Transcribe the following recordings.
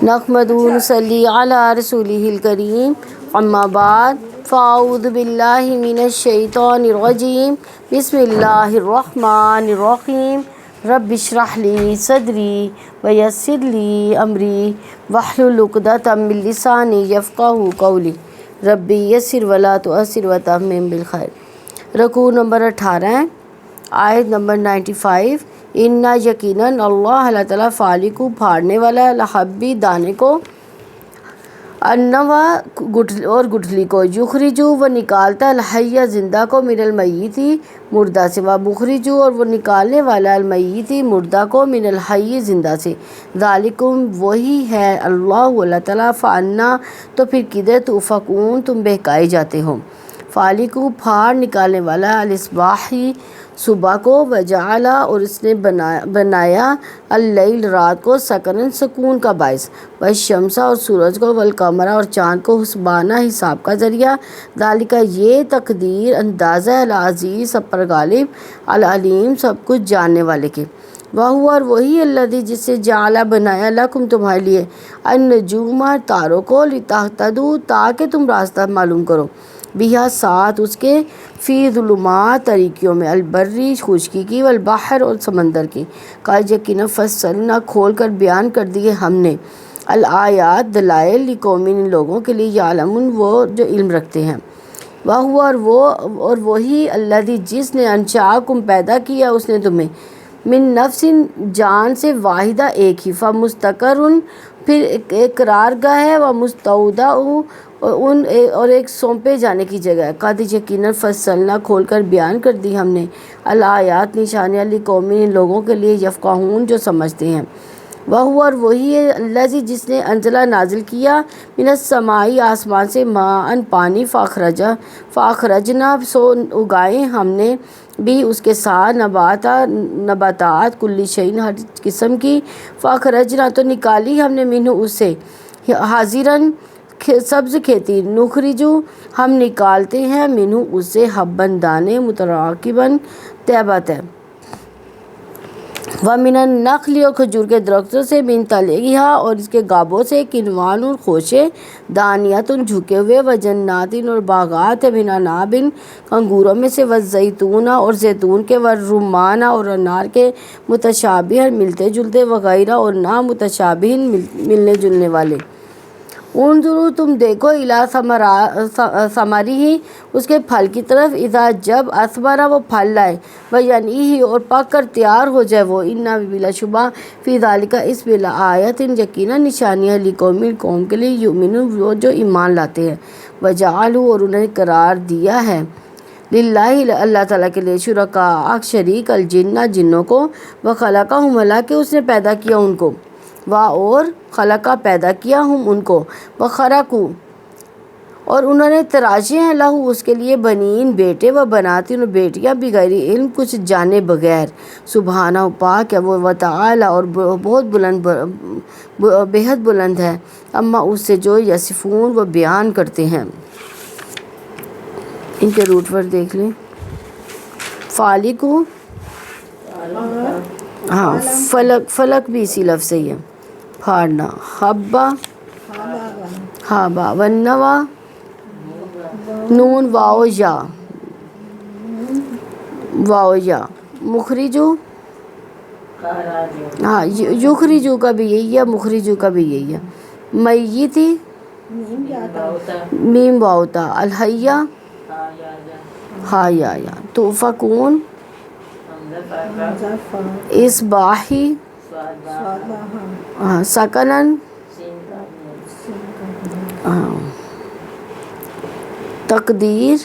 نحمدہ و نصلی علی رسولہ الکریم، اما بعد فاعوذ باللہ من الشیطان الرجیم، بسم اللہ الرحمن الرحیم۔ رب اشرح لی صدری ویسر لی امری واحلل عقدۃ من لسانی یفقہوا قولی، رب یسر ولا تعسر وتمم بالخیر۔ رکوع نمبر 18، آیت نمبر 95۔ انا یقیناً اللہ تعالیٰ فالق پھاڑنے والا ہے، لحبی دانے کو، النوا اور گٹھلی کو، یخرجو وہ نکالتا ہے، الحی زندہ کو، من المیتی مردہ سے، و مخرجو اور وہ نکالنے والا، المیتی مردہ کو، من الحی زندہ سے، ذالکم وہی ہے اللہ تعالیٰ، فانا تو پھر کدھر تؤفکون تم بہکائے جاتے ہو، فالق پھاڑ نکالنے والا، الاصباحی صبح کو، وجعل اور اس نے بنایا اللیل رات کو، سکنن سکون کا باعث، والشمس اور سورج کو، والقمر اور چاند کو، حسبانہ حساب کا ذریعہ، ذالک یہ تقدیر اندازہ ہے، العزیز سب پر غالب، العلیم سب کچھ جاننے والے کے، وہو اور وہی الذی جس سے جعل بنایا لکم تمہارے لیے، النجوم تاروں کو، لتہتدوا تاکہ تم راستہ معلوم کرو، بہا ساتھ اس کے، فی ظلمات طریقوں میں، البری خشکی کی، والبحر اور سمندر کی، قد یقینا فصلنا کھول کر بیان کر دیے ہم نے، الآیات دلائل، لقوم ان لوگوں کے لیے، یعلمون وہ جو علم رکھتے ہیں، وہو اور وہی الذی جس نے انشأکم پیدا کیا اس نے تمہیں، من نفس جان سے، واحدہ ایک ہی، فمستقر پھر ایک قرار گاہ ہے، ومستودع اور ایک سونپے جانے کی جگہ ہے، قد یقیناً فصلنا کھول کر بیان کر دی ہم نے، الآیات نشانیاں، لقوم ان لوگوں کے لیے، یفقہون جو سمجھتے ہیں، وہو اور وہی ہے الذی جس نے انزلہ نازل کیا، من السماء آسمان سے، ماء پانی، فاخرجنا سو اگائے ہم نے، بھی اس کے ساتھ، نباتات، کل شیء ہر قسم کی، فاخرجنا تو نکالی ہم نے، منہ اس سے، حاضرن سبز کھیتی، نخرجو ہم نکالتے ہیں، منہ اس سے، حبن دانے، متراکبن تہہ تہہ، ومن النخل اور کھجور کے درختوں سے، من طلعہا اور اس کے گابوں سے، کنوان اور خوشے، دانیات جھکے ہوئے، وجنات اور باغات، من عناب انگوروں میں سے، والزیتون اور زیتون کے، والرمان اور انار کے، متشابہ ملتے جلتے، وغیرہ اور نہ متشابہ ملنے جلنے والے، انظروا تم دیکھو، الی ثمرہ اس کے پھل کی طرف، اذا جب اثمر وہ پھل لائے، وینعہ اور پک کر تیار ہو جائے وہ، ان بلا شبہ، فی ذالک اس میں، لآیات یقیناً نشانیاں، لقوم قوم کے لیے، یؤمنون وہ جو ایمان لاتے ہیں، وجعلوا اور انہوں نے قرار دیا ہے، للہ اللہ تعالیٰ کے لیے، شرکاء شریک، الجن جنوں کو، وخلقہم حالانکہ اس نے پیدا کیا ان کو، اور خلقہ پیدا کیا ہم ان کو، وخرقوا اور انہوں نے تراشے ہیں، لہو اس کے لیے، بنین بیٹے، و بناتن اور بیٹیاں، بغیر علم کچھ جانے بغیر، سبحانہ پاک ہے وہ، وتعالی اور بہت بلند، بےحد بلند ہے، اما اس سے جو یصفون وہ بیان کرتے ہیں۔ ان کے روٹ ورڈ دیکھ لیں، فالق، ہاں فلک بھی اسی لفظ سے ہی ہے، پھاڑنا، حبہ ہابا، والنوا نون واو یا، مخرجو ہاں، یخرجو کا بھی یہی ہے، مخرجو کا بھی یہی ہے، میتی میم واؤتا، الحیہ ہا یا، تؤفکون اصباحی، سکنن، تقدیر،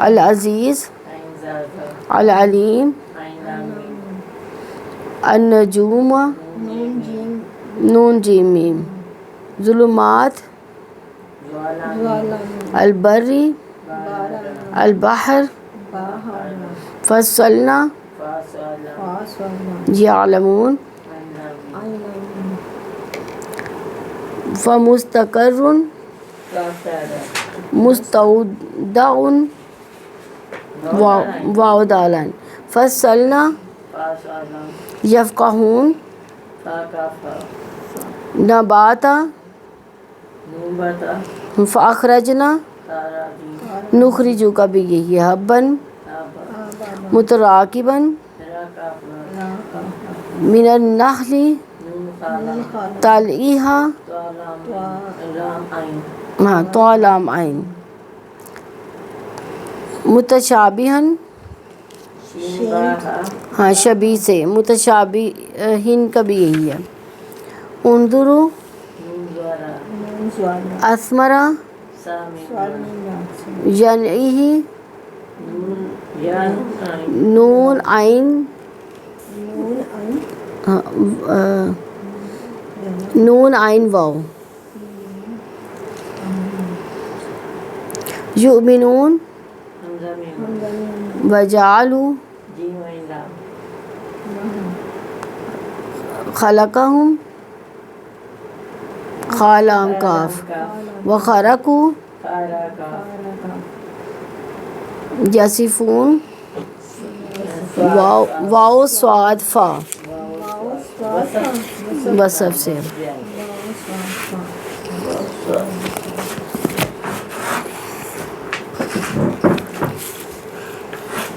العزیز، العلیم، النجوم، نون جیم میم، ظلمات، البری، البحر، فصلنا، یعلمون، فمستقر، مستودع، واو دالن، فصلنا، یفقہون، نباتا فاخرجنا نخرجو کا بھی یہی ہے حبن متراکبن من النخل طلعها طالام عین متشابہن ہاں شبیہ سے متشابہن کا بھی یہی ہے انظرو اسمرا ینعیہ نون عین نون عین واو یؤمنون وجعلوا خلقہم خالام کاف وخرقوا یصفون واو صاد فا وصف سے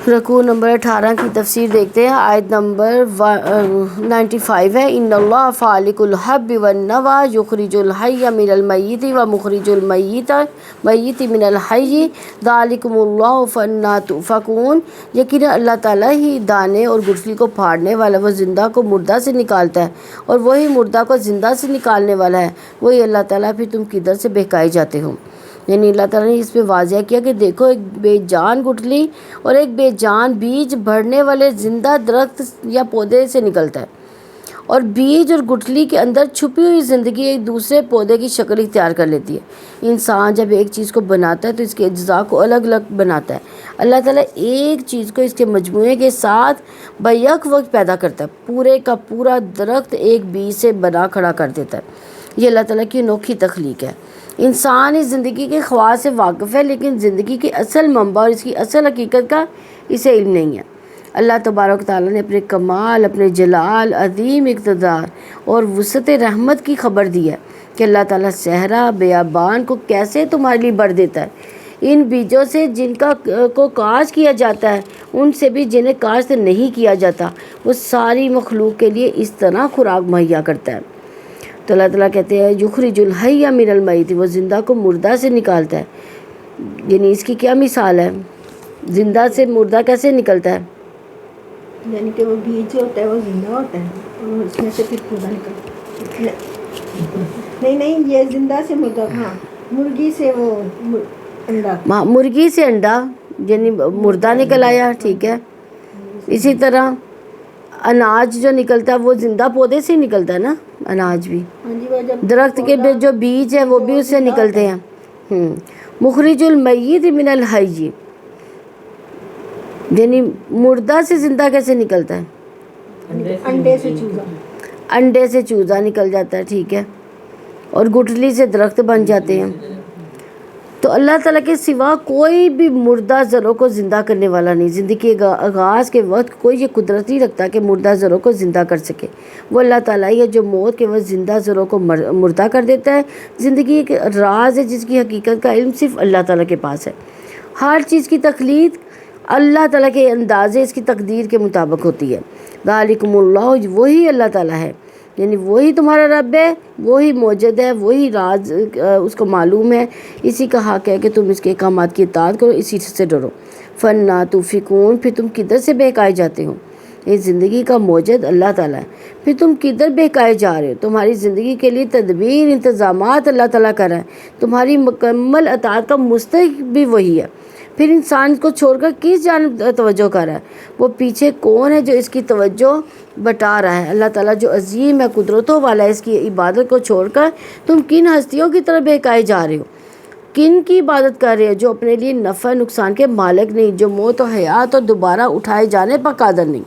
رکوع نمبر 18 کی تفسیر دیکھتے ہیں. آیت نمبر 95 ہے ان اللہ فالق الحب والنوى یخرج الحی من المیت ومخرج المیت من الحی ذالکم اللہ فانا تؤفکون. یقینا اللہ تعالیٰ ہی دانے اور گٹھلی کو پھاڑنے والا، وہ زندہ کو مردہ سے نکالتا ہے اور وہی مردہ کو زندہ سے نکالنے والا ہے. وہی اللہ تعالیٰ پھر تم کدھر سے بہکائے جاتے ہو. یعنی اللہ تعالیٰ نے اس پہ واضح کیا کہ دیکھو ایک بے جان گٹھلی اور ایک بے جان بیج بڑھنے والے زندہ درخت یا پودے سے نکلتا ہے، اور بیج اور گٹھلی کے اندر چھپی ہوئی زندگی ایک دوسرے پودے کی شکل اختیار کر لیتی ہے. انسان جب ایک چیز کو بناتا ہے تو اس کے اجزاء کو الگ الگ بناتا ہے. اللہ تعالیٰ ایک چیز کو اس کے مجموعے کے ساتھ بیک وقت پیدا کرتا ہے، پورے کا پورا درخت ایک بیج سے بنا کھڑا کر دیتا ہے. یہ اللہ تعالیٰ کی انوکھی تخلیق ہے. انسان اس زندگی کے خواص سے واقف ہے، لیکن زندگی کی اصل منبع اور اس کی اصل حقیقت کا اسے علم نہیں ہے. اللہ تبارک تعالیٰ نے اپنے کمال، اپنے جلال، عظیم اقتدار اور وسعت رحمت کی خبر دی ہے کہ اللہ تعالیٰ صحرا بیابان کو کیسے تمہارے لیے بڑھ دیتا ہے. ان بیجوں سے جن کو کاشت کیا جاتا ہے، ان سے بھی جنہیں کاشت نہیں کیا جاتا، وہ ساری مخلوق کے لیے اس طرح خوراک مہیا کرتا ہے. تو اللہ تعالیٰ کہتے ہیں یخرج الحی من المیت، وہ زندہ کو مردہ سے نکالتا ہے. یعنی اس کی کیا مثال ہے؟ زندہ سے مردہ کیسے نکلتا ہے؟ یعنی کہ وہ بیج جو ہوتا ہے وہ زندہ ہوتا ہے اور اس میں سے پھر پودا نکلتا ہے. نہیں یہ زندہ سے مردہ، ہاں مرغی سے وہ انڈا، مرغی سے انڈا یعنی مردہ نکل آیا، ٹھیک ہے. اسی طرح اناج جو نکلتا ہے وہ زندہ پودے سے نکلتا ہے نا، اناج بھی درخت کے جو بیج ہے وہ بھی اس سے نکلتے ہیں. مخرج المیت من الحی، یعنی مردہ سے زندہ کیسے نکلتا ہے؟ انڈے سے چوزا نکل جاتا ہے، ٹھیک ہے، اور گٹھلی سے درخت بن جاتے ہیں. تو اللہ تعالیٰ کے سوا کوئی بھی مردہ ذروں کو زندہ کرنے والا نہیں. زندگی کے آغاز کے وقت کوئی یہ قدرت نہیں رکھتا کہ مردہ ذروں کو زندہ کر سکے. وہ اللہ تعالیٰ ہی ہے جو موت کے وقت زندہ ذروں کو مردہ کر دیتا ہے. زندگی ایک راز ہے جس کی حقیقت کا علم صرف اللہ تعالیٰ کے پاس ہے. ہر چیز کی تخلیق اللہ تعالیٰ کے اندازے اس کی تقدیر کے مطابق ہوتی ہے. ذالکم اللہ، وہی اللہ تعالیٰ ہے، یعنی وہی تمہارا رب ہے، وہی موجود ہے، وہی راز اس کو معلوم ہے. اسی کا حق ہے کہ تم اس کے احکامات کی اطاعت کرو، اسی سے ڈرو. فانا تؤفکون، پھر تم کدھر سے بہکائے جاتے ہو؟ یہ زندگی کا موجد اللہ تعالیٰ ہے، پھر تم کدھر بہکائے جا رہے ہو؟ تمہاری زندگی کے لیے تدبیر انتظامات اللہ تعالیٰ کر رہا ہے، تمہاری مکمل اطاعت کا مستحق بھی وہی ہے. پھر انسان کو چھوڑ کر کس جانب توجہ کر رہا ہے؟ وہ پیچھے کون ہے جو اس کی توجہ بٹا رہا ہے؟ اللہ تعالیٰ جو عظیم ہے، قدرتوں والا ہے. اس کی عبادت کو چھوڑ کر تم کن ہستیوں کی طرف بہکائے جا رہے ہو؟ کن کی عبادت کر رہے ہو جو اپنے لیے نفع نقصان کے مالک نہیں، جو موت و حیات اور دوبارہ اٹھائے جانے پر قادر نہیں؟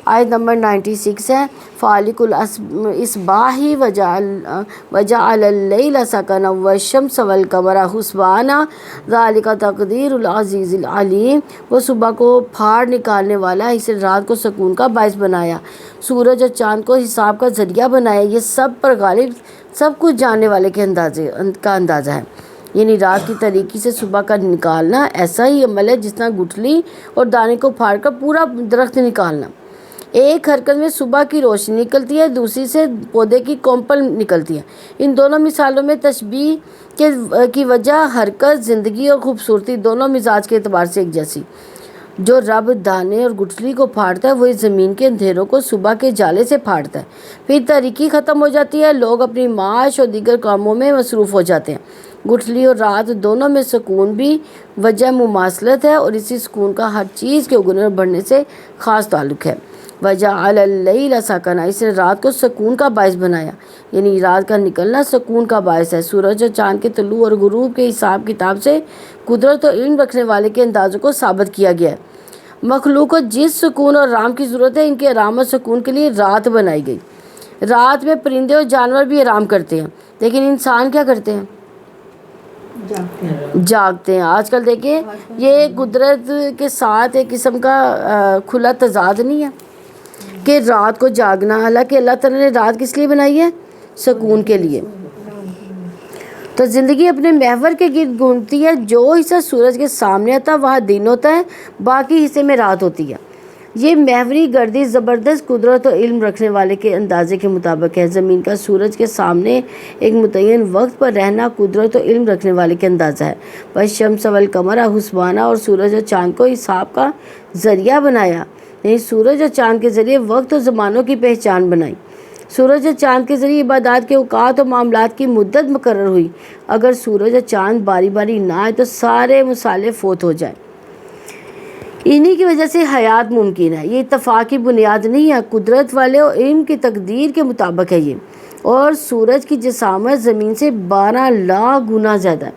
آیت نمبر 96 ہے، فالق الاسباحی وجعل اللیل سکنا والشمس والقمر حسبانا ذالک تقدیر العزیز العلیم۔ وہ صبح کو پھاڑ نکالنے والا، اسے رات کو سکون کا باعث بنایا، سورج اور چاند کو حساب کا ذریعہ بنایا، یہ سب پر غالب سب کچھ جاننے والے کے اندازہ ہے۔ یعنی رات کی تاریکی سے صبح کا نکالنا ایسا ہی عمل ہے جس طرح گٹھلی اور دانے کو پھاڑ کر پورا درخت نکالنا۔ ایک حرکت میں صبح کی روشنی نکلتی ہے، دوسری سے پودے کی کونپل نکلتی ہے۔ ان دونوں مثالوں میں تشبیہ کی وجہ حرکت، زندگی اور خوبصورتی دونوں مزاج کے اعتبار سے ایک جیسی۔ جو رب دانے اور گٹھلی کو پھاڑتا ہے وہی زمین کے اندھیروں کو صبح کے جالے سے پھاڑتا ہے۔ پھر تاریکی ختم ہو جاتی ہے، لوگ اپنی معاش اور دیگر کاموں میں مصروف ہو جاتے ہیں۔ گٹھلی اور رات دونوں میں سکون بھی وجہ مماثلت ہے، اور اسی سکون کا ہر چیز کے اگنے اور بڑھنے سے خاص تعلق ہے۔ وجعل اللیل سکنا، اس نے رات کو سکون کا باعث بنایا، یعنی رات کا نکلنا سکون کا باعث ہے۔ سورج اور چاند کے طلوع اور غروب کے حساب کتاب سے قدرت اور علم رکھنے والے کے اندازوں کو ثابت کیا گیا ہے۔ مخلوق کو جس سکون اور آرام کی ضرورت ہے، ان کے آرام اور سکون کے لیے رات بنائی گئی۔ رات میں پرندے اور جانور بھی آرام کرتے ہیں، لیکن انسان کیا کرتے ہیں؟ جاگتے ہیں۔ آج کل دیکھیں، یہ قدرت کے ساتھ ایک قسم کا کھلا تضاد نہیں ہے کہ رات کو جاگنا، حالانکہ اللہ تعالیٰ نے رات کس لیے بنائی ہے؟ سکون کے لیے۔ تو زندگی اپنے محور کے گرد گھومتی ہے، جو حصہ سورج کے سامنے آتا ہے وہاں دن ہوتا ہے، باقی حصے میں رات ہوتی ہے۔ یہ محوری گردش زبردست قدرت اور علم رکھنے والے کے اندازے کے مطابق ہے۔ زمین کا سورج کے سامنے ایک متعین وقت پر رہنا قدرت اور علم رکھنے والے کے اندازہ ہے۔ والشمس والقمر حسبانا، اور سورج اور چاند کو حساب کا ذریعہ بنایا، یعنی سورج اور چاند کے ذریعے وقت اور زمانوں کی پہچان بنائی۔ سورج اور چاند کے ذریعے عبادات کے اوقات اور معاملات کی مدت مقرر ہوئی۔ اگر سورج اور چاند باری باری نہ آئے تو سارے مصالحے فوت ہو جائیں۔ انہی کی وجہ سے حیات ممکن ہے۔ یہ اتفاق کی بنیاد نہیں ہے، قدرت والے اور علم کی تقدیر کے مطابق ہے یہ۔ اور سورج کی جسامت زمین سے 12 لاکھ گنا زیادہ ہے،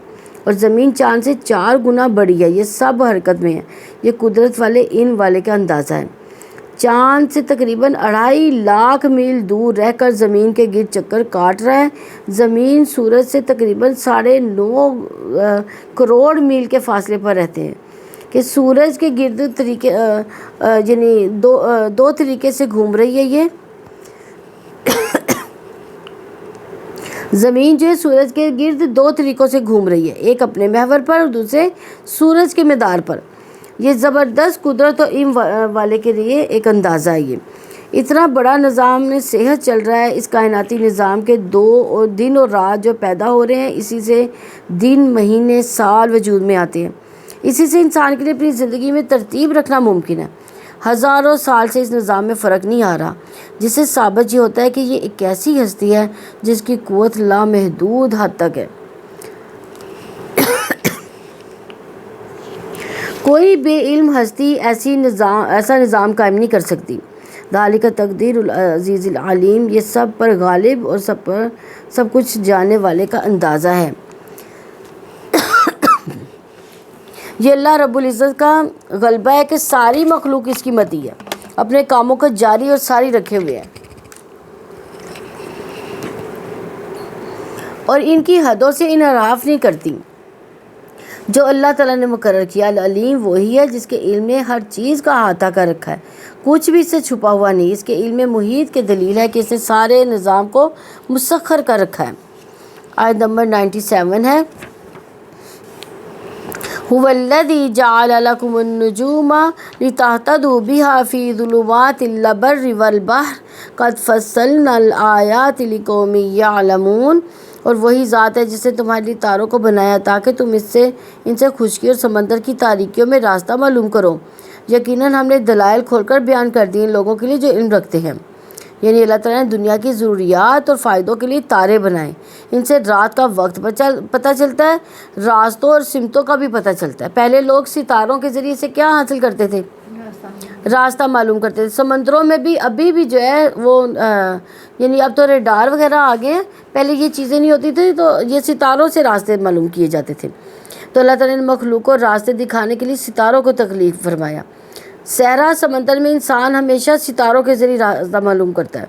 اور زمین چاند سے 4 گنا بڑی ہے۔ یہ سب حرکت میں ہے، یہ قدرت والے علم والے کا اندازہ ہے۔ چاند سے تقریباً 2.5 لاکھ میل دور رہ کر زمین کے گرد چکر کاٹ رہا ہے۔ زمین سورج سے تقریباً 9.5 کروڑ میل کے فاصلے پر رہتے ہیں کہ سورج کے گرد یعنی دو طریقے سے گھوم رہی ہے۔ یہ زمین جو ہے سورج کے گرد 2 طریقوں سے گھوم رہی ہے، ایک اپنے محور پر اور دوسرے سورج کے مدار پر۔ یہ زبردست قدرت اور علم والے کے لیے ایک اندازہ ہے۔ یہ اتنا بڑا نظام صحت چل رہا ہے، اس کائناتی نظام کے 2 دن اور رات جو پیدا ہو رہے ہیں، اسی سے دن، مہینے، سال وجود میں آتے ہیں۔ اسی سے انسان کے لیے اپنی زندگی میں ترتیب رکھنا ممکن ہے۔ ہزاروں سال سے اس نظام میں فرق نہیں آ رہا، جس سے ثابت یہ ہوتا ہے کہ یہ ایک ایسی ہستی ہے جس کی قوت لامحدود حد تک ہے۔ کوئی بے علم ہستی ایسا نظام قائم نہیں کر سکتی۔ ذالک تقدیر العزیز العلیم، یہ سب پر غالب اور سب کچھ جاننے والے کا اندازہ ہے۔ یہ اللہ رب العزت کا غلبہ ہے کہ ساری مخلوق اس کی متی ہے، اپنے کاموں کو جاری اور ساری رکھے ہوئے ہے، اور ان کی حدوں سے انحراف نہیں کرتی۔ جو اللہ تعالیٰ نے مقرر کیا، العلیم وہی ہے جس کے علم نے ہر چیز کا احاطہ کر رکھا ہے، کچھ بھی اس سے چھپا ہوا نہیں۔ اس کے علم محیط کے دلیل ہے کہ اس نے سارے نظام کو مسخر کر رکھا ہے۔ آیت نمبر 97 ہے، هو الذی جعل لکم النجوم لتہتدوا بها فی ظلمات البر والبحر قد فصلنا الآیات لقوم یعلمون۔ اور وہی ذات ہے جس نے تمہارے لیے تاروں کو بنایا تاکہ تم ان سے خشکی اور سمندر کی تاریکیوں میں راستہ معلوم کرو۔ یقیناً ہم نے دلائل کھول کر بیان کر دی ان لوگوں کے لیے جو علم رکھتے ہیں۔ یعنی اللہ تعالیٰ نے دنیا کی ضروریات اور فائدوں کے لیے تارے بنائے، ان سے رات کا وقت پتہ چلتا ہے، راستوں اور سمتوں کا بھی پتہ چلتا ہے۔ پہلے لوگ ستاروں کے ذریعے سے کیا حاصل کرتے تھے؟ راستہ معلوم کرتے تھے۔ سمندروں میں بھی ابھی بھی جو ہے وہ یعنی اب تو ریڈار وغیرہ آ گئے ہیں، پہلے یہ چیزیں نہیں ہوتی تھی، تو یہ ستاروں سے راستے معلوم کیے جاتے تھے۔ تو اللہ تعالیٰ نے مخلوق کو راستے دکھانے کے لیے ستاروں کو تخلیق فرمایا۔ صحرا سمندر میں انسان ہمیشہ ستاروں کے ذریعے راستہ معلوم کرتا ہے۔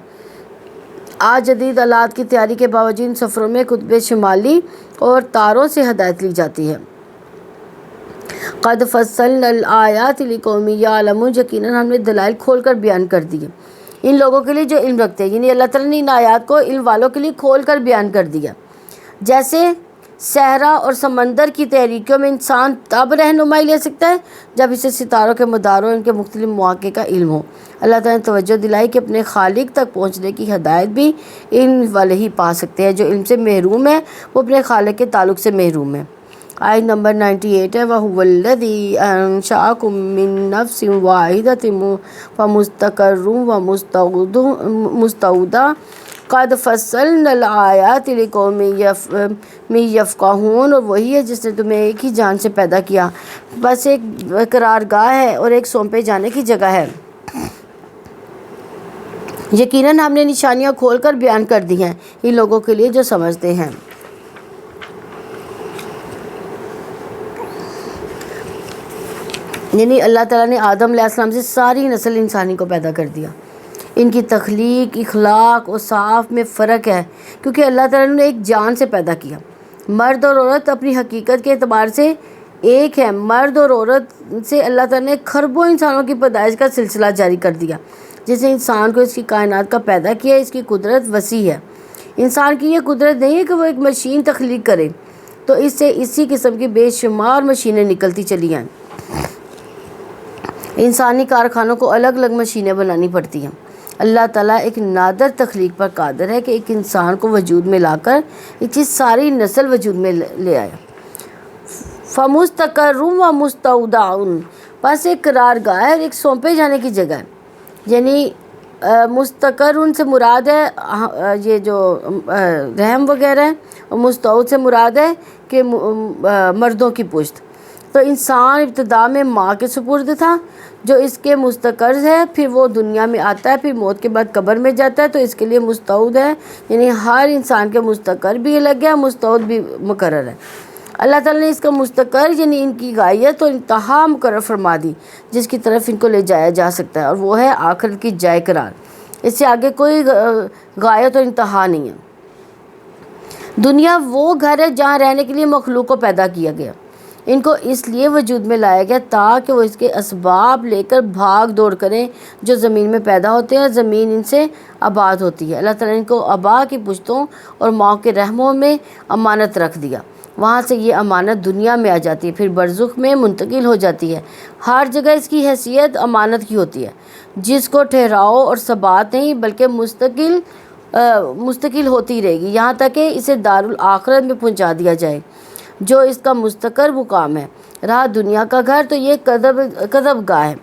آج جدید آلات کی تیاری کے باوجود ان سفروں میں قطب شمالی اور تاروں سے ہدایت لی جاتی ہے۔ قد فصلنا الآیات لقوم یعلمون، یقیناً ہم نے دلائل کھول کر بیان کر دیے ان لوگوں کے لیے جو علم رکھتے ہیں، یعنی اللہ تعالیٰ نے ان آیات کو علم والوں کے لیے کھول کر بیان کر دیا۔ جیسے صحرا اور سمندر کی تحریکوں میں انسان تب رہنمائی لے سکتا ہے جب اسے ستاروں کے مدار اور ان کے مختلف مواقع کا علم ہو۔ اللہ تعالیٰ نے توجہ دلائی کہ اپنے خالق تک پہنچنے کی ہدایت بھی علم والے ہی پا سکتے ہیں۔ جو علم سے محروم ہے وہ اپنے خالق کے تعلق سے محروم ہے۔ آیت نمبر 98 ہے، وَهُوَ الَّذِي أَنشَأَكُم مِّن نَّفْسٍ وَاحِدَةٍ فَمُسْتَقَرٌّ وَمُسْتَوْدَىٰ قَدْ فَصَّلْنَا الْآيَاتِ لِقَوْمٍ يَفْقَهُونَ، اور وہی ہے جس نے تمہیں ایک ہی جان سے پیدا کیا، بس ایک قرارگاہ ہے اور ایک سونپے جانے کی جگہ ہے۔ یقیناً ہم نے نشانیاں کھول کر بیان کر دی ہیں ان لوگوں کے لیے جو سمجھتے ہیں۔ یعنی اللہ تعالیٰ نے آدم علیہ السلام سے ساری نسل انسانی کو پیدا کر دیا۔ ان کی تخلیق، اخلاق اور صاف میں فرق ہے کیونکہ اللہ تعالیٰ نے ایک جان سے پیدا کیا۔ مرد اور عورت اپنی حقیقت کے اعتبار سے ایک ہے۔ مرد اور عورت سے اللہ تعالیٰ نے کھربوں انسانوں کی پیدائش کا سلسلہ جاری کر دیا۔ جس نے انسان کو اس کی کائنات کا پیدا کیا، اس کی قدرت وسیع ہے۔ انسان کی یہ قدرت نہیں ہے کہ وہ ایک مشین تخلیق کرے، تو اس سے اسی قسم کی بے شمار مشینیں نکلتی چلی ہیں۔ انسانی کارخانوں کو الگ الگ مشینیں بنانی پڑتی ہیں۔ اللہ تعالیٰ ایک نادر تخلیق پر قادر ہے کہ ایک انسان کو وجود میں لا کر ایک چیز ساری نسل وجود میں لے آیا۔ فَمُسْتَقَرٌّ وَمُسْتَوْدَعٌ، بس ایک قرارگاہ ہے اور ایک سونپے جانے کی جگہ ہے۔ یعنی مستقر سے مراد ہے یہ جو رحم وغیرہ ہے، اور مستعود سے مراد ہے کہ مردوں کی پشت۔ تو انسان ابتدا میں ماں کے سپرد تھا جو اس کے مستقر ہے، پھر وہ دنیا میں آتا ہے، پھر موت کے بعد قبر میں جاتا ہے، تو اس کے لیے مستعود ہے۔ یعنی ہر انسان کے مستقر بھی الگ ہے، مستعود بھی مقرر ہے۔ اللہ تعالیٰ نے اس کا مستقر یعنی ان کی غایت اور انتہا مقرر فرما دی جس کی طرف ان کو لے جایا جا سکتا ہے، اور وہ ہے آخرت کی جائے قرار۔ اس سے آگے کوئی غایت اور انتہا نہیں ہے۔ دنیا وہ گھر ہے جہاں رہنے کے لیے مخلوق کو پیدا کیا گیا۔ ان کو اس لیے وجود میں لایا گیا تاکہ وہ اس کے اسباب لے کر بھاگ دوڑ کریں جو زمین میں پیدا ہوتے ہیں، اور زمین ان سے آباد ہوتی ہے۔ اللہ تعالیٰ نے ان کو آبا کی پشتوں اور ماں کے رحموں میں امانت رکھ دیا۔ وہاں سے یہ امانت دنیا میں آ جاتی ہے، پھر برزخ میں منتقل ہو جاتی ہے۔ ہر جگہ اس کی حیثیت امانت کی ہوتی ہے جس کو ٹھہراؤ اور ثبات نہیں بلکہ مستقل ہوتی رہے گی یہاں تک کہ اسے دارالآخرت میں پہنچا دیا جائے جو اس کا مستقر مقام ہے۔ رہا دنیا کا گھر تو یہ کذب گاہ ہے۔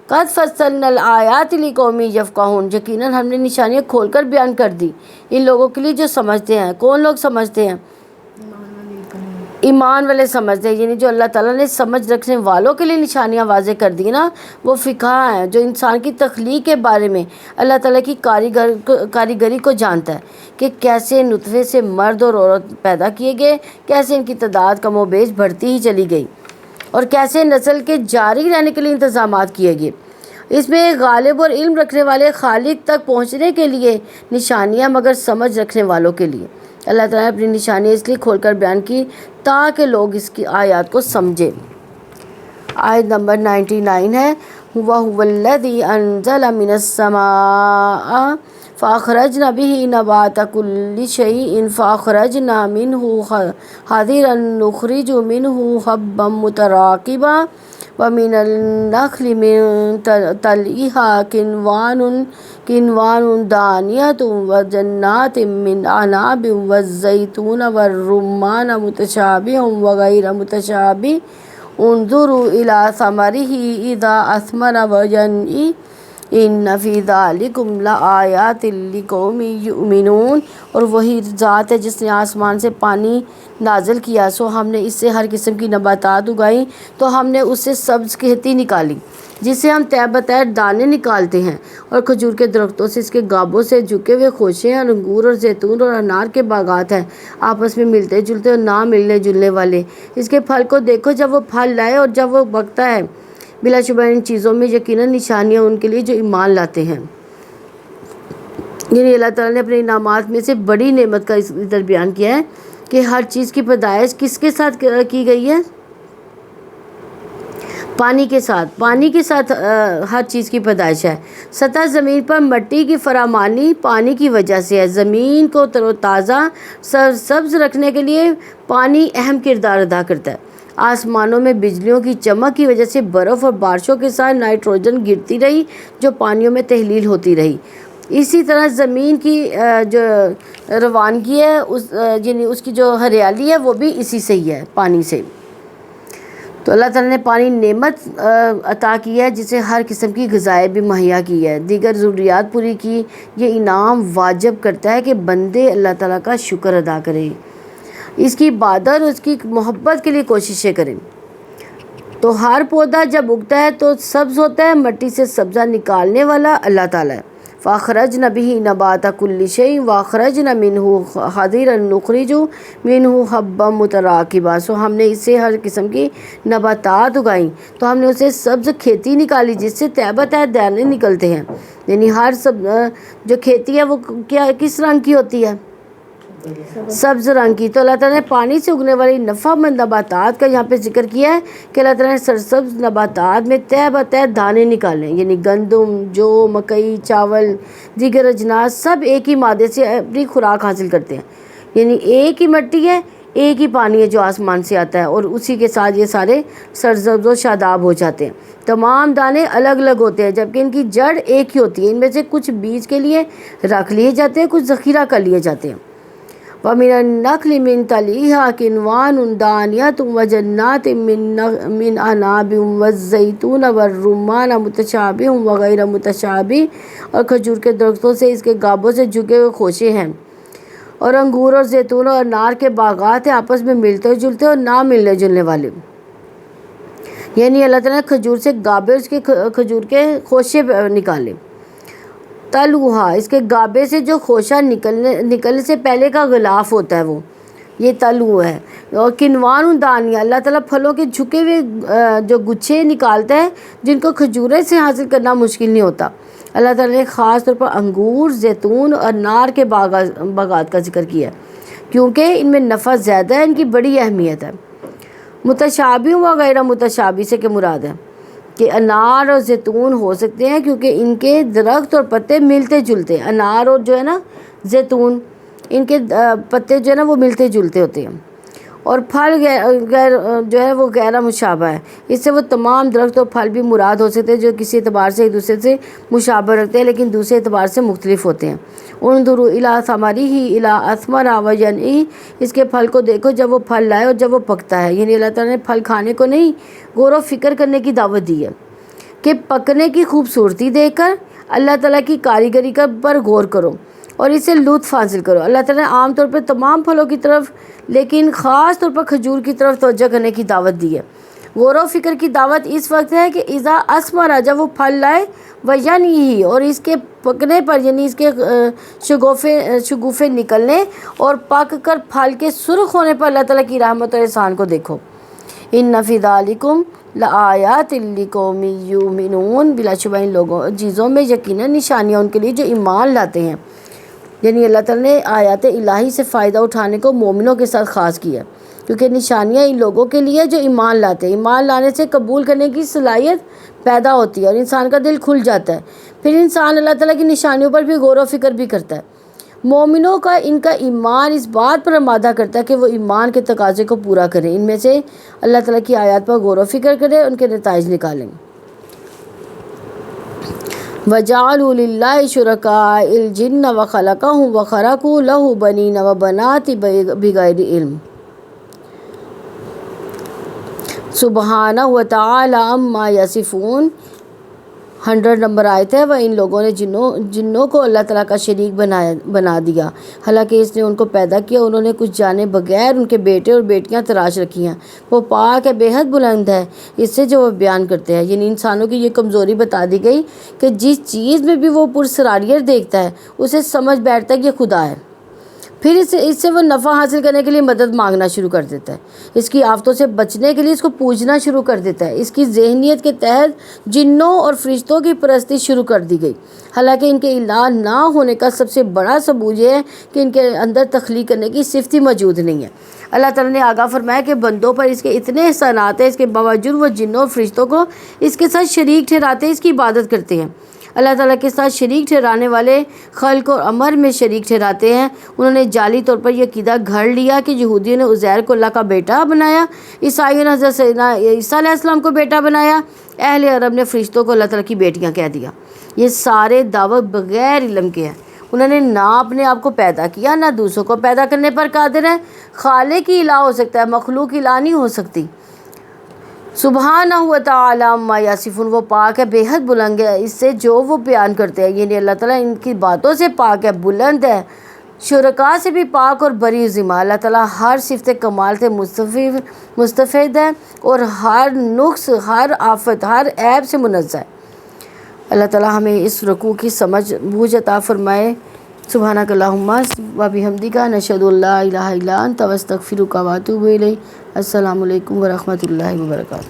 قد فصلنا الآیات لقوم یفقہون، یقیناً ہم نے نشانیاں کھول کر بیان کر دی ان لوگوں کے لیے جو سمجھتے ہیں۔ کون لوگ سمجھتے ہیں؟ ایمان والے سمجھتے ہیں، یعنی جو اللہ تعالیٰ نے سمجھ رکھنے والوں کے لیے نشانیاں واضح کر دی نا، وہ فقہاء ہیں جو انسان کی تخلیق کے بارے میں اللہ تعالیٰ کی کاریگری کو جانتا ہے کہ کیسے نطفے سے مرد اور عورت پیدا کیے گئے، کیسے ان کی تعداد کم و بیش بڑھتی ہی چلی گئی، اور کیسے نسل کے جاری رہنے کے لیے انتظامات کیے گئے۔ اس میں غالب اور علم رکھنے والے خالق تک پہنچنے کے لیے نشانیاں، مگر سمجھ رکھنے والوں کے لیے اللہ تعالیٰ نے اپنی نشانیاں اس لیے کھول کر بیان کی تاکہ لوگ اس کی آیات کو سمجھیں۔ آیت نمبر 99 ہے، وَهُوَ الَّذِي أَنزَلَ مِنَ السَّمَاءِ فَأَخْرَجْنَا بِهِ نَبَاتَ كُلِّ شَيْءٍ فَأَخْرَجْنَا مِنْهُ حَدِيدًا نُخْرِجُ مِنْهُ حَبًّا مُتَرَاكِبًا وَمِنَ النَّخْلِ مِن طَلْعِهَا كِنْوَانٌ دَانِيَةٌ وَجَنَّاتٍ مِّنْ أَعْنَابٍ وَالزَّيْتُونَ وَالرُّمَّانَ مُتَشَابِهًا وَغَيْرَ مُتَشَابِهٍ انظُرُوا إِلَىٰ ثَمَرِهِ إِذَا أَثْمَرَ وَيَنْعِي إِنَّ فِي ذَلِكُمْ لَآيَاتٍ لِقَوْمٍ يُؤْمِنُونَ، اور وہی ذات ہے جس نے آسمان سے پانی نازل کیا، سو ہم نے اس سے ہر قسم کی نباتات اگائیں، تو ہم نے اس سے سبز کھیتی نکالی جس سے ہم تہ بتہ دانے نکالتے ہیں، اور کھجور کے درختوں سے اس کے گابوں سے جھکے ہوئے خوشے ہیں، اور انگور اور زیتون اور انار کے باغات ہیں آپس میں ملتے جلتے اور نہ ملنے جلنے والے۔ اس کے پھل کو دیکھو جب وہ پھل لائے اور جب وہ پکتا ہے، بلا شبہ ان چیزوں میں یقیناً نشانیاں ان کے لیے جو ایمان لاتے ہیں۔ یعنی اللہ تعالیٰ نے اپنے انعامات میں سے بڑی نعمت کا ادھر بیان کیا ہے کہ ہر چیز کی پیدائش کس کے ساتھ کی گئی ہے؟ پانی کے ساتھ ہر چیز کی پیدائش ہے۔ سطح زمین پر مٹی کی فراوانی پانی کی وجہ سے ہے۔ زمین کو تر و تازہ سبز رکھنے کے لیے پانی اہم کردار ادا کرتا ہے۔ آسمانوں میں بجلیوں کی چمک کی وجہ سے برف اور بارشوں کے ساتھ نائٹروجن گرتی رہی جو پانیوں میں تحلیل ہوتی رہی۔ اسی طرح زمین کی جو روانگی ہے یعنی اس کی جو ہریالی ہے وہ بھی اسی سے ہی ہے، پانی سے۔ تو اللہ تعالیٰ نے پانی نعمت عطا کی ہے جسے ہر قسم کی غذائیں بھی مہیا کی ہے، دیگر ضروریات پوری کی۔ یہ انعام واجب کرتا ہے کہ بندے اللہ تعالیٰ کا شکر ادا کریں، اس کی عبادت اور اس کی محبت کے لیے کوششیں کریں۔ تو ہر پودا جب اگتا ہے تو سبز ہوتا ہے، مٹی سے سبزہ نکالنے والا اللہ تعالیٰ ہے۔ فَأَخْرَجْنَا بِهِ نَبَاتَ كُلِّ شَيْءٍ وَأَخْرَجْنَا مِنْهُ حَضِيرًا نُخْرِجُ مِنْهُ حَبًّا مُتَرَاكِبًا۔ سو ہم نے اس سے ہر قسم کی نباتات اگائیں تو ہم نے اسے سبز کھیتی نکالی جس سے تہ بتہ دانے نکلتے ہیں۔ یعنی ہر جو کھیتی ہے وہ کس رنگ کی ہوتی ہے؟ سبز رنگ کی۔ تو اللہ تعالیٰ نے پانی سے اگنے والی نفع مند نباتات کا یہاں پہ ذکر کیا ہے کہ اللہ تعالیٰ نے سرسبز نباتات میں تہ بتہ دانے نکالے، یعنی گندم، جو، مکئی، چاول، دیگر اجناس سب ایک ہی مادے سے اپنی خوراک حاصل کرتے ہیں۔ یعنی ایک ہی مٹی ہے، ایک ہی پانی ہے جو آسمان سے آتا ہے اور اسی کے ساتھ یہ سارے سرسبز و شاداب ہو جاتے ہیں۔ تمام دانے الگ الگ ہوتے ہیں جبکہ ان کی جڑ ایک ہی ہوتی ہے۔ ان میں سے کچھ بیج کے لیے رکھ لیے جاتے ہیں، کچھ ذخیرہ کر لیے جاتے ہیں۔ وَمِنَ النَّخْلِ مِن طَلْعِهَا كِنْوَانٌ دَانِيَةٌ وَجَنَّاتٍ مِّنْ أَعْنَابٍ وَالزَّيْتُونَ وَالرُّمَّانَ مُتَشَابِهٌ وَغَيْرَ مُتَشَابِهٍ، اور کھجور کے درختوں سے اس کے گابوں سے جھکے ہوئے خوشے ہیں، اور انگور اور زیتون اور انار کے باغات ہیں آپس میں ملتے جلتے اور نہ ملنے جلنے والے۔ یعنی اللہ تعالیٰ نے کھجور سے گابے اس کے کھجور کے خوشے نکالے۔ تلوہا، اس کے گابے سے جو خوشہ نکلنے سے پہلے کا غلاف ہوتا ہے وہ یہ تلو ہے۔ اور کنوان دانیہ، اللہ تعالیٰ پھلوں کے جھکے ہوئے جو گچھے نکالتا ہے جن کو کھجورے سے حاصل کرنا مشکل نہیں ہوتا۔ اللہ تعالیٰ نے خاص طور پر انگور، زیتون اور انار کے باغات کا ذکر کیا کیونکہ ان میں نفع زیادہ ہے، ان کی بڑی اہمیت ہے۔ متشابہ و غیر متشابہ سے کیا مراد ہے کہ انار اور زیتون ہو سکتے ہیں کیونکہ ان کے درخت اور پتے ملتے جلتے ہیں۔ انار اور جو ہے نا زیتون، ان کے پتے جو ہے نا وہ ملتے جلتے ہوتے ہیں، اور پھل غیر جو ہے وہ غیر مشابہ ہے۔ اس سے وہ تمام درخت اور پھل بھی مراد ہو سکتے ہیں جو کسی اعتبار سے ایک دوسرے سے مشابہ رکھتے ہیں لیکن دوسرے اعتبار سے مختلف ہوتے ہیں۔ انظروا الی ثمرہ اذا اثمر وینعی، اس کے پھل کو دیکھو جب وہ پھل لائے اور جب وہ پکتا ہے۔ یعنی اللہ تعالیٰ نے پھل کھانے کو نہیں، غور و فکر کرنے کی دعوت دی ہے کہ پکنے کی خوبصورتی دیکھ کر اللہ تعالیٰ کی کاریگری پر غور کرو اور اسے لطف حاصل کرو۔ اللہ تعالیٰ نے عام طور پر تمام پھلوں کی طرف لیکن خاص طور پر کھجور کی طرف توجہ کرنے کی دعوت دی ہے۔ غور و فکر کی دعوت اس وقت ہے کہ اذا اثمر، جب وہ پھل لائے، وینعی، اور اس کے پکنے پر یعنی اس کے شگوفے نکلنے اور پک کر پھل کے سرخ ہونے پر اللہ تعالیٰ کی رحمت اور احسان کو دیکھو۔ ان فی ذالکم لآیات لقوم یؤمنون، بلا شبہ ان چیزوں میں یقیناً نشانیاں ان کے لیے جو ایمان لاتے ہیں۔ یعنی اللہ تعالیٰ نے آیات الہی سے فائدہ اٹھانے کو مومنوں کے ساتھ خاص کیا کیونکہ نشانیاں ان لوگوں کے لیے جو ایمان لاتے ہیں۔ ایمان لانے سے قبول کرنے کی صلاحیت پیدا ہوتی ہے اور انسان کا دل کھل جاتا ہے، پھر انسان اللہ تعالیٰ کی نشانیوں پر بھی غور و فکر بھی کرتا ہے۔ مومنوں کا ان کا ایمان اس بات پر آمادہ کرتا ہے کہ وہ ایمان کے تقاضے کو پورا کریں، ان میں سے اللہ تعالیٰ کی آیات پر غور و فکر کریں، ان کے نتائج نکالیں۔ وَجَعَلُوا لِلَّهِ شُرَكَاءَ الْجِنَّ وَخَلَقَهُمْ وَخَرَقُوا لَهُ بَنِينَ وَبَنَاتٍ بِغَيْرِ علم سبحانہ وتعالی عما یصفون۔ 100 نمبر آیت ہے۔ وہ ان لوگوں نے جنوں کو اللہ تعالیٰ کا شریک بنا دیا، حالانکہ اس نے ان کو پیدا کیا، انہوں نے کچھ جانے بغیر ان کے بیٹے اور بیٹیاں تراش رکھی ہیں۔ وہ پاک ہے، بے حد بلند ہے اس سے جو وہ بیان کرتے ہیں۔ یعنی انسانوں کی یہ کمزوری بتا دی گئی کہ جس چیز میں بھی وہ پرسراریت دیکھتا ہے اسے سمجھ بیٹھتا ہے کہ یہ خدا ہے۔ پھر اس سے وہ نفع حاصل کرنے کے لیے مدد مانگنا شروع کر دیتا ہے، اس کی آفتوں سے بچنے کے لیے اس کو پوجنا شروع کر دیتا ہے۔ اس کی ذہنیت کے تحت جنوں اور فرشتوں کی پرستی شروع کر دی گئی، حالانکہ ان کے الہ نہ ہونے کا سب سے بڑا ثبوت یہ ہے کہ ان کے اندر تخلیق کرنے کی صفت ہی موجود نہیں ہے۔ اللہ تعالیٰ نے آگاہ فرمایا کہ بندوں پر اس کے اتنے احسانات ہیں، اس کے باوجود وہ جنوں اور فرشتوں کو اس کے ساتھ شریک ٹھہراتے ہیں، اس کی عبادت کرتے ہیں۔ اللہ تعالیٰ کے ساتھ شریک ٹھہرانے والے خلق اور امر میں شریک ٹھہراتے ہیں۔ انہوں نے جعلی طور پر یہ عقیدہ گھڑ لیا کہ یہودیوں نے عزیر کو اللہ کا بیٹا بنایا، عیسائیوں نے حضرت سیدنا عیسیٰ علیہ السلام کو بیٹا بنایا، اہل عرب نے فرشتوں کو اللہ تعالیٰ کی بیٹیاں کہہ دیا۔ یہ سارے دعوے بغیر علم کے ہیں۔ انہوں نے نہ اپنے آپ کو پیدا کیا، نہ دوسروں کو پیدا کرنے پر قادر ہے۔ خالق ہی الہ ہو سکتا ہے، مخلوق الہ نہیں ہو سکتی۔ سبحانہ و تعالی عما یصفون، وہ پاک ہے، بے حد بلند ہے اس سے جو وہ بیان کرتے ہیں، یعنی اللہ تعالیٰ ان کی باتوں سے پاک ہے، بلند ہے، شرکاء سے بھی پاک اور بری ذمہ۔ اللہ تعالیٰ ہر صفت کمال سے مستفید ہے اور ہر نقص، ہر آفت، ہر عیب سے منزہ ہے۔ اللہ تعالیٰ ہمیں اس رکوع کی سمجھ بوجھ عطا فرمائے۔ سبحانک اللہم و بحمدک، نشہد ان لا الہ الا انت، نستغفرک و نتوب الیک۔ السلام علیکم ورحمۃ اللہ وبرکاتہ۔